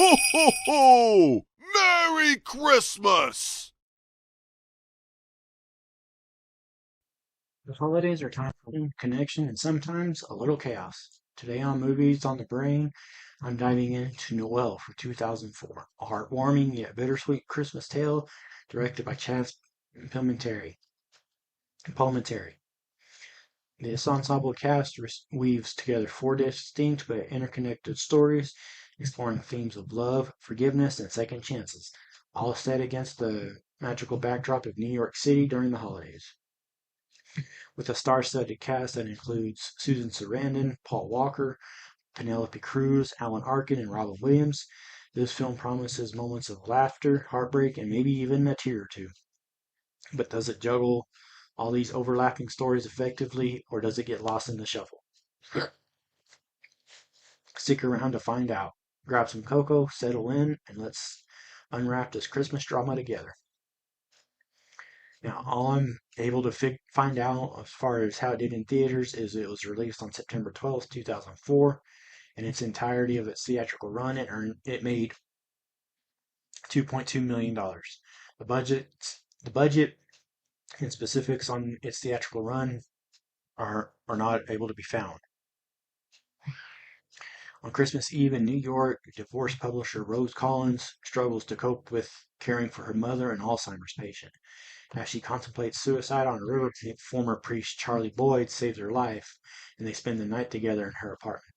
Ho, ho, ho! Merry Christmas! The holidays are time for connection and sometimes a little chaos. Today on Movies on the Brain, I'm diving into Noel for 2004, a heartwarming yet bittersweet Christmas tale directed by Chaz Palminteri. Palminteri. This ensemble cast weaves together four distinct but interconnected stories, exploring themes of love, forgiveness, and second chances, all set against the magical backdrop of New York City during the holidays. With a star-studded cast that includes Susan Sarandon, Paul Walker, Penelope Cruz, Alan Arkin, and Robin Williams. This film promises moments of laughter, heartbreak, and maybe even a tear or two. But does it juggle all these overlapping stories effectively, or does it get lost in the shuffle? Stick around to find out. Grab some cocoa, settle in, and let's unwrap this Christmas drama together. Now, all I'm able to find out as far as how it did in theaters is it was released on September 12th, 2004. In its entirety of its theatrical run, it made $2.2 million. The budget, the budget and specifics on its theatrical run are not able to be found. On Christmas Eve in New York, divorced publisher Rose Collins struggles to cope with caring for her mother, an Alzheimer's patient. As she contemplates suicide on a river, former priest Charlie Boyd saves her life, and they spend the night together in her apartment.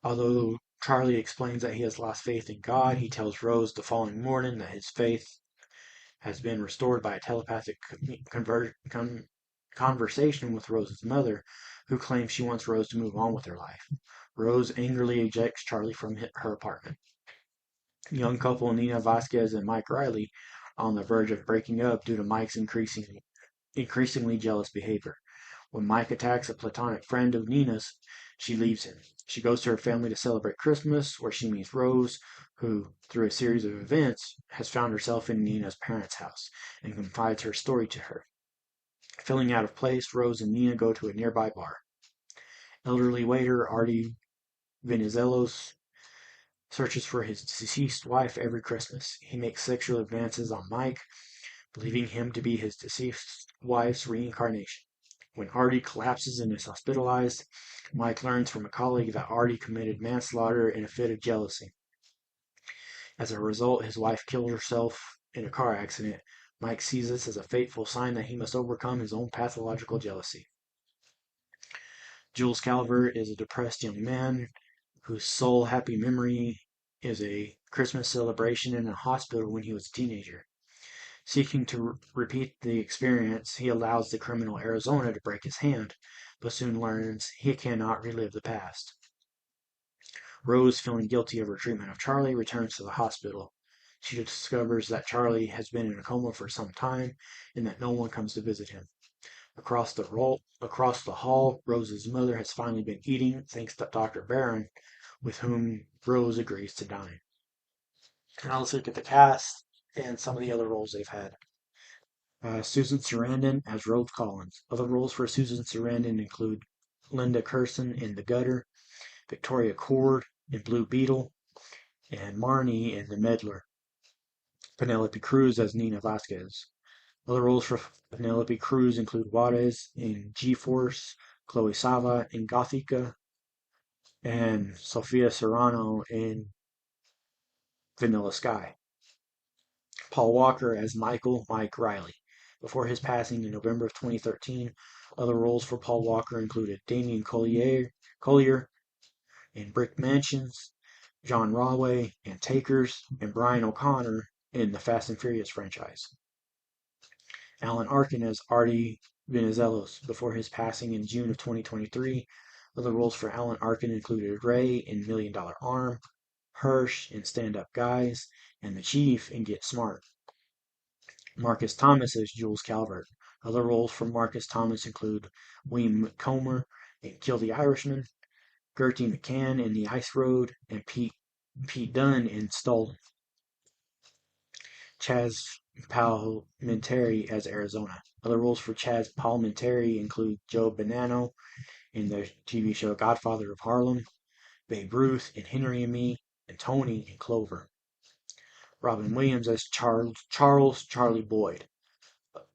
Although Charlie explains that he has lost faith in God, he tells Rose the following morning that his faith has been restored by a telepathic conversation with Rose's mother, who claims she wants Rose to move on with her life. Rose angrily ejects Charlie from her apartment. Young couple Nina Vasquez and Mike Riley are on the verge of breaking up due to Mike's increasingly jealous behavior. When Mike attacks a platonic friend of Nina's, she leaves him. She goes to her family to celebrate Christmas, where she meets Rose, who, through a series of events, has found herself in Nina's parents' house and confides her story to her. Feeling out of place, Rose and Nina go to a nearby bar. Elderly waiter Artie Venizelos searches for his deceased wife every Christmas. He makes sexual advances on Mike, believing him to be his deceased wife's reincarnation. When Artie collapses and is hospitalized, Mike learns from a colleague that Artie committed manslaughter in a fit of jealousy. As a result, his wife killed herself in a car accident. Mike sees this as a fateful sign that he must overcome his own pathological jealousy. Jules Calvert is a depressed young man whose sole happy memory is a Christmas celebration in a hospital when he was a teenager. Seeking to repeat the experience, he allows the criminal Arizona to break his hand, but soon learns he cannot relive the past. Rose, feeling guilty of her treatment of Charlie, returns to the hospital. She discovers that Charlie has been in a coma for some time and that no one comes to visit him. Across the hall, Rose's mother has finally been eating, thanks to Dr. Barron, with whom Rose agrees to dine. Now let's look at the cast and some of the other roles they've had. Susan Sarandon as Rose Collins. Other roles for Susan Sarandon include Linda Curson in The Gutter, Victoria Cord in Blue Beetle, and Marnie in The Meddler. Penelope Cruz as Nina Vasquez. Other roles for Penelope Cruz include Juarez in G-Force, Chloe Sava in Gothica, and Sofia Serrano in Vanilla Sky. Paul Walker as Mike Riley. Before his passing in November of 2013, other roles for Paul Walker included Damien Collier in Brick Mansions, John Rawley in Takers, and Brian O'Connor in the Fast and Furious franchise. Alan Arkin as Artie Venizelos. Before his passing in June of 2023, other roles for Alan Arkin included Ray in Million Dollar Arm, Hirsch in Stand Up Guys, and the Chief in Get Smart. Marcus Thomas as Jules Calvert. Other roles for Marcus Thomas include William Comer in Kill the Irishman, Gertie McCann in The Ice Road, and Pete Dunne in Stolen. Chaz Palminteri as Arizona. Other roles for Chaz Palminteri include Joe Bonanno in the TV show Godfather of Harlem, Babe Ruth in Henry and Me, and Tony and Clover. Robin Williams as Charles Charlie Boyd.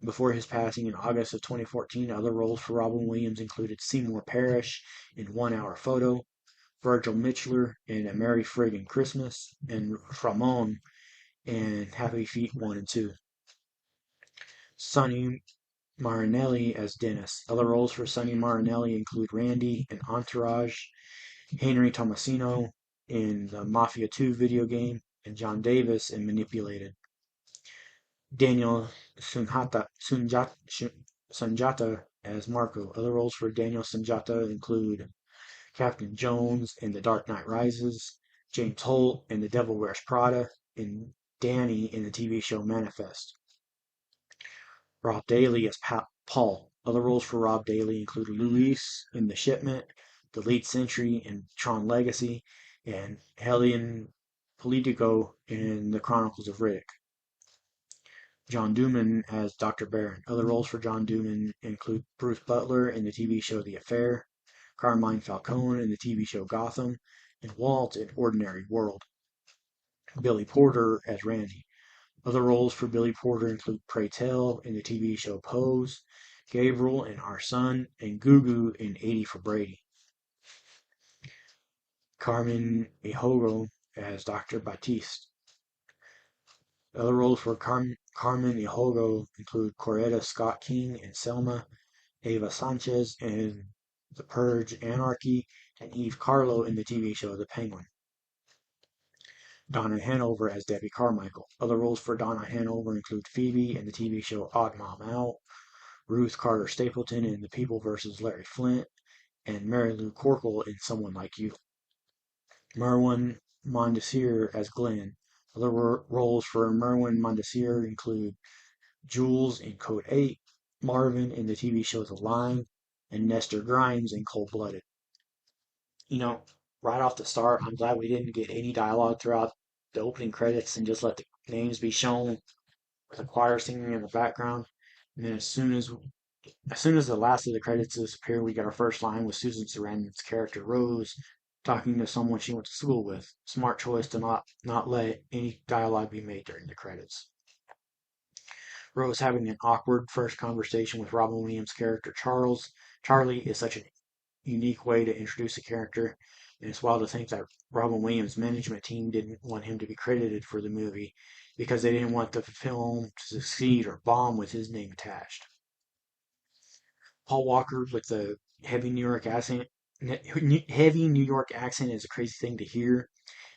Before his passing in August of 2014, other roles for Robin Williams included Seymour Parrish in 1 Hour Photo, Virgil Mitchell in A Merry Friggin' Christmas, and Ramon in Happy Feet 1 and 2. Sonny Marinelli as Dennis. Other roles for Sonny Marinelli include Randy in Entourage, Henry Tomasino in the Mafia 2 video game, and John Davis in Manipulated. Daniel Sunjata as Marco. Other roles for Daniel Sunjata include Captain Jones in The Dark Knight Rises, James Holt in The Devil Wears Prada, and Danny in the TV show Manifest. Rob Daly as Paul. Other roles for Rob Daly include Luis in The Shipment, the lead sentry in Tron Legacy, and Helion Politico in The Chronicles of Riddick. John Dooman as Dr. Barron. Other roles for John Dooman include Bruce Butler in the TV show The Affair, Carmine Falcone in the TV show Gotham, and Walt in Ordinary World. Billy Porter as Randy. Other roles for Billy Porter include Pray Tell in the TV show Pose, Gabriel in Our Son, and Gugu in 80 for Brady. Carmen Mihogo as Dr. Batiste. Other roles for Carmen Mihogo include Coretta Scott King in Selma, Ava Sanchez in The Purge Anarchy, and Eve Carlo in the TV show The Penguin. Donna Hanover as Debbie Carmichael. Other roles for Donna Hanover include Phoebe in the TV show Odd Mom Out, Ruth Carter Stapleton in The People vs. Larry Flint, and Mary Lou Corkle in Someone Like You. Merwin Mondesir as Glenn. Other roles for Merwin Mondesir include Jules in Code 8, Marvin in the TV show The Line, and Nestor Grimes in Cold Blooded. Right off the start, I'm glad we didn't get any dialogue throughout the opening credits and just let the names be shown with a choir singing in the background. And then as soon as the last of the credits disappear, we get our first line with Susan Sarandon's character Rose talking to someone she went to school with. Smart choice to not let any dialogue be made during the credits. Rose having an awkward first conversation with Robin Williams' character Charlie is such a unique way to introduce a character, and it's wild to think that Robin Williams' management team didn't want him to be credited for the movie because they didn't want the film to succeed or bomb with his name attached. Paul Walker with the heavy New York accent is a crazy thing to hear,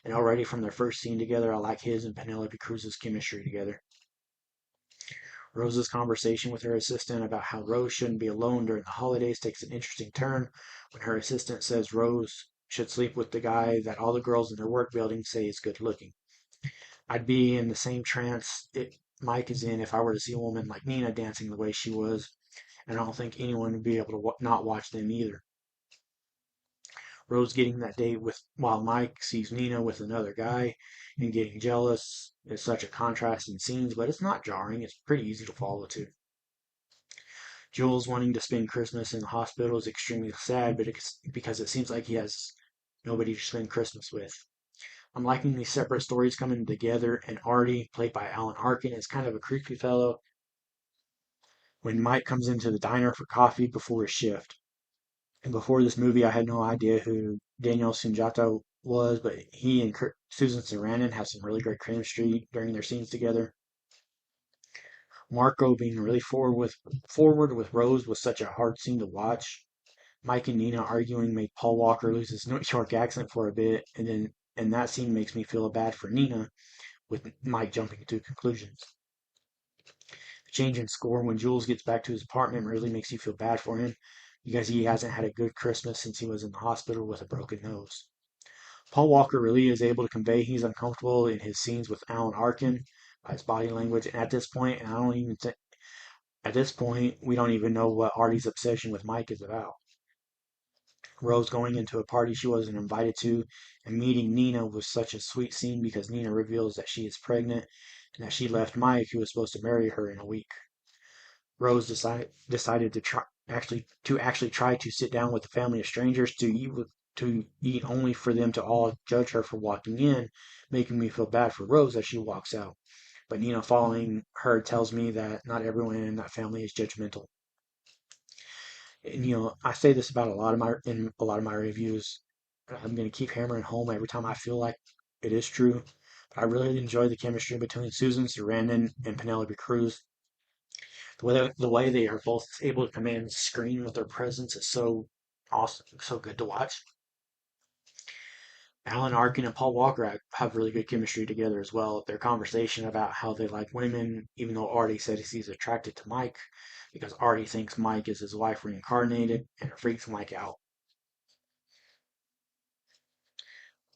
and already from their first scene together, I like his and Penelope Cruz's chemistry together. Rose's conversation with her assistant about how Rose shouldn't be alone during the holidays takes an interesting turn when her assistant says Rose should sleep with the guy that all the girls in their work building say is good looking. I'd be in the same trance Mike is in if I were to see a woman like Nina dancing the way she was, and I don't think anyone would be able to not watch them either. Rose getting that date while Mike sees Nina with another guy and getting jealous is such a contrast in scenes, but it's not jarring. It's pretty easy to follow too. Jules wanting to spend Christmas in the hospital is extremely sad, but because it seems like he has nobody to spend Christmas with. I'm liking these separate stories coming together, and Artie, played by Alan Arkin, is kind of a creepy fellow when Mike comes into the diner for coffee before his shift. And before this movie, I had no idea who Daniel Sunjata was, but he and Susan Sarandon have some really great chemistry during their scenes together. Marco being really forward with Rose was such a hard scene to watch. Mike and Nina arguing made Paul Walker lose his New York accent for a bit, and that scene makes me feel bad for Nina, with Mike jumping to conclusions. The change in score when Jules gets back to his apartment really makes you feel bad for him, because he hasn't had a good Christmas since he was in the hospital with a broken nose. Paul Walker really is able to convey he's uncomfortable in his scenes with Alan Arkin by his body language, and at this point, we don't even know what Artie's obsession with Mike is about. Rose going into a party she wasn't invited to and meeting Nina was such a sweet scene because Nina reveals that she is pregnant and that she left Mike, who was supposed to marry her, in a week. Rose decided to actually try to sit down with a family of strangers to eat to eat only for them to all judge her for walking in, making me feel bad for Rose as she walks out. But Nina following her tells me that not everyone in that family is judgmental. And I say this about a lot of my reviews. I'm going to keep hammering home every time I feel like it is true. But I really enjoy the chemistry between Susan Sarandon and Penelope Cruz. The way they are both able to command the screen with their presence is so awesome, so good to watch. Alan Arkin and Paul Walker have really good chemistry together as well. Their conversation about how they like women, even though Artie says he's attracted to Mike, because Artie thinks Mike is his wife reincarnated, and it freaks Mike out.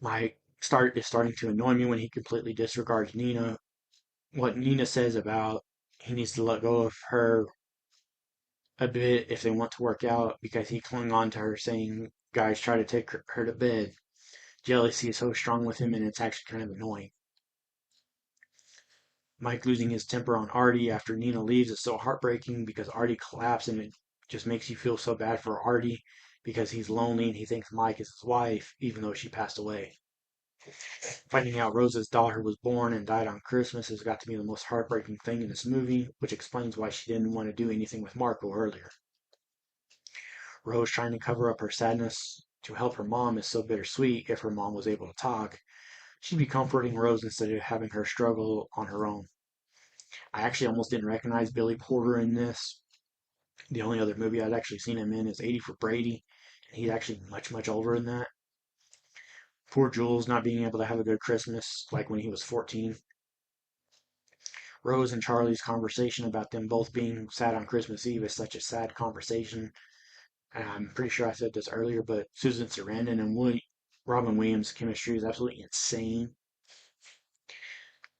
Mike is starting to annoy me when he completely disregards Nina. What Nina says about he needs to let go of her a bit if they want to work out because he clung on to her saying guys try to take her to bed. Jealousy is so strong with him and it's actually kind of annoying. Mike losing his temper on Artie after Nina leaves is so heartbreaking because Artie collapsed and it just makes you feel so bad for Artie because he's lonely and he thinks Mike is his wife even though she passed away. Finding out Rose's daughter was born and died on Christmas has got to be the most heartbreaking thing in this movie, which explains why she didn't want to do anything with Marco earlier. Rose trying to cover up her sadness to help her mom is so bittersweet. If her mom was able to talk, she'd be comforting Rose instead of having her struggle on her own. I actually almost didn't recognize Billy Porter in this. The only other movie I'd actually seen him in is 80 for Brady, and he's actually much, much older than that. Poor Jules not being able to have a good Christmas like when he was 14. Rose and Charlie's conversation about them both being sad on Christmas Eve is such a sad conversation. And I'm pretty sure I said this earlier, but Susan Sarandon and Robin Williams' chemistry is absolutely insane.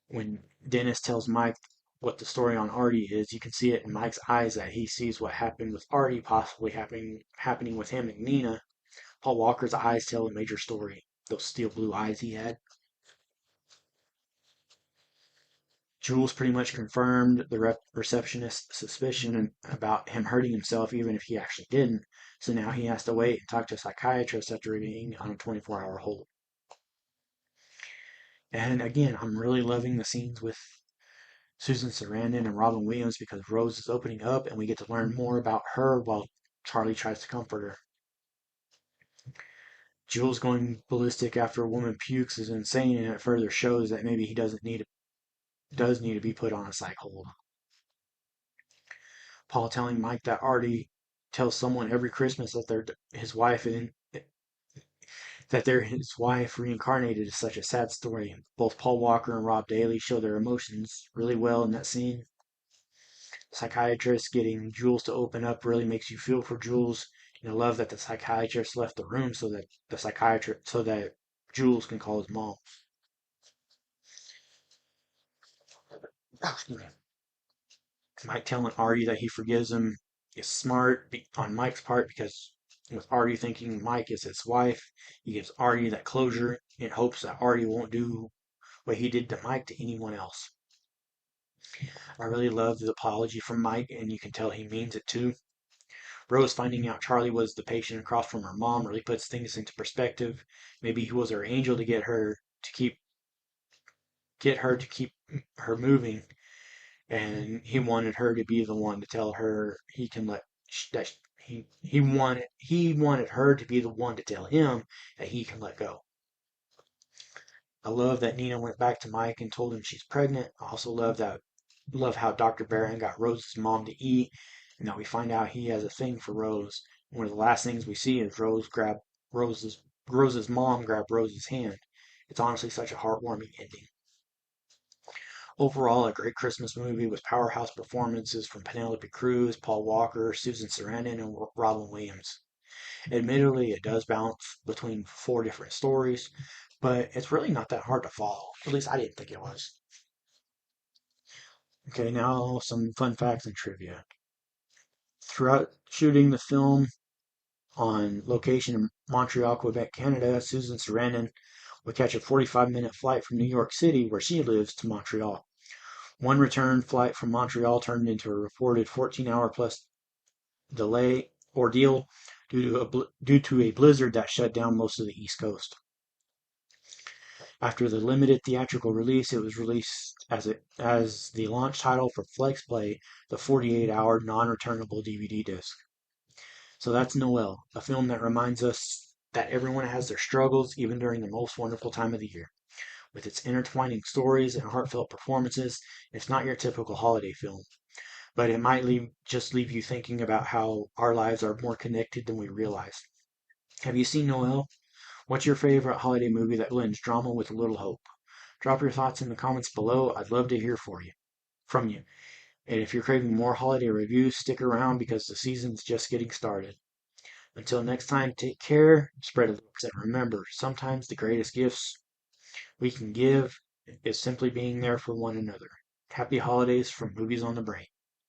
When Dennis tells Mike what the story on Artie is, you can see it in Mike's eyes that he sees what happened with Artie possibly happening with him and Nina. Paul Walker's eyes tell a major story. Those steel blue eyes he had. Jules pretty much confirmed the receptionist's suspicion about him hurting himself, even if he actually didn't. So now he has to wait and talk to a psychiatrist after being on a 24-hour hold. And again, I'm really loving the scenes with Susan Sarandon and Robin Williams because Rose is opening up and we get to learn more about her while Charlie tries to comfort her. Jules going ballistic after a woman pukes is insane, and it further shows that maybe he does need to be put on a psych hold. Paul telling Mike that Artie tells someone every Christmas that they're his wife reincarnated is such a sad story. Both Paul Walker and Rob Daly show their emotions really well in that scene. Psychiatrist getting Jules to open up really makes you feel for Jules. I love that the psychiatrist left the room so that Jules can call his mom. Mike telling Artie that he forgives him is smart on Mike's part because with Artie thinking Mike is his wife, he gives Artie that closure in hopes that Artie won't do what he did to Mike to anyone else. I really love the apology from Mike, and you can tell he means it too. Rose finding out Charlie was the patient across from her mom really puts things into perspective. Maybe he was her angel to get her to keep her moving, and he wanted her to be the one to tell her he can let that he wanted her to be the one to tell him that he can let go. I love that Nina went back to Mike and told him she's pregnant. I also love how Dr. Barron got Rose's mom to eat, and that we find out he has a thing for Rose. One of the last things we see is Rose's mom grab Rose's hand. It's honestly such a heartwarming ending. Overall, a great Christmas movie with powerhouse performances from Penelope Cruz, Paul Walker, Susan Sarandon, and Robin Williams. Admittedly, it does bounce between four different stories, but it's really not that hard to follow. At least I didn't think it was. Okay, now some fun facts and trivia. Throughout shooting the film on location in Montreal, Quebec, Canada, Susan Sarandon would catch a 45-minute flight from New York City, where she lives, to Montreal. One return flight from Montreal turned into a reported 14-hour plus delay ordeal due to a blizzard that shut down most of the East Coast. After the limited theatrical release, it was released as the launch title for FlexPlay, the 48-hour non-returnable DVD disc. So that's Noel, a film that reminds us that everyone has their struggles even during the most wonderful time of the year. With its intertwining stories and heartfelt performances, it's not your typical holiday film, but it might just leave you thinking about how our lives are more connected than we realize. Have you seen Noel? What's your favorite holiday movie that blends drama with a little hope? Drop your thoughts in the comments below. I'd love to hear from you. And if you're craving more holiday reviews, stick around because the season's just getting started. Until next time, take care, spread the love, and remember, sometimes the greatest gifts we can give is simply being there for one another. Happy holidays from Movies on the Brain.